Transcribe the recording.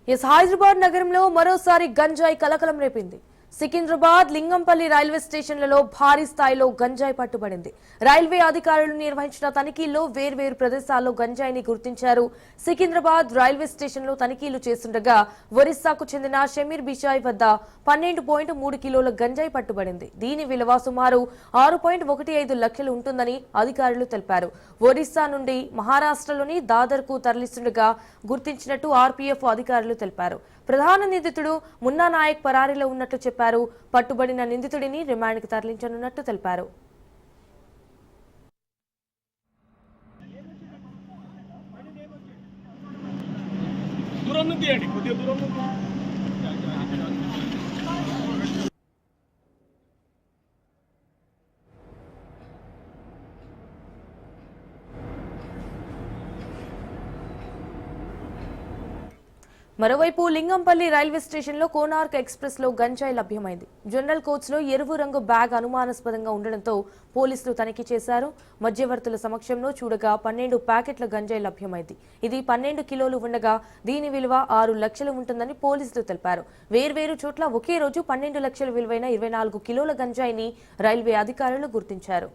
హైదరాబాద్ నగరంలో మరోసారి గంజాయి కలకలం రేపింది. సికింద్రాబాద్ లింగంపల్లి రైల్వే స్టేషన్లలో భారీ స్థాయిలో గంజాయి పట్టుబడింది. రైల్వే అధికారులు నిర్వహించిన తనిఖీల్లో వేర్వేరు ప్రదేశాల్లో గంజాయిని గుర్తించారు. సికింద్రాబాద్ రైల్వే స్టేషన్లో తనిఖీలు చేస్తుండగా ఒరిస్సాకు చెందిన షమీర్ బిషాయ్ వద్ద 12.3 కిలోల గంజాయి పట్టుబడింది. దీని విలువ సుమారు 6.15 లక్షలు ఉంటుందని అధికారులు తెలిపారు. ఒరిస్సా నుండి మహారాష్ట్రలోని దాదర్కు తరలిస్తుండగా గుర్తించినట్టు ఆర్పీఎఫ్ అధికారులు తెలిపారు. ప్రధాన నిందితుడు మున్నా నాయక్ పరారీలో ఉన్నట్లు చెప్పారు. పట్టుబడిన నిందితుడిని రిమాండ్కి తరలించనున్నట్టు తెలిపారు. మరోవైపు లింగంపల్లి రైల్వే స్టేషన్లో కోనార్క్ ఎక్స్ప్రెస్ లో గంజాయి లభ్యమైంది. జనరల్ కోచ్ లో ఎరువు రంగు బ్యాగ్ అనుమానాస్పదంగా ఉండడంతో పోలీసులు తనిఖీ చేశారు. మధ్యవర్తుల సమక్షంలో చూడగా 12 ప్యాకెట్ల గంజాయి లభ్యమైంది. ఇది 12 కిలోలు ఉండగా దీని విలువ 6 లక్షలు ఉంటుందని పోలీసులు తెలిపారు. వేర్వేరు చోట్ల ఒకే రోజు 12 లక్షల విలువైన 24 కిలోల గంజాయిని రైల్వే అధికారులు గుర్తించారు.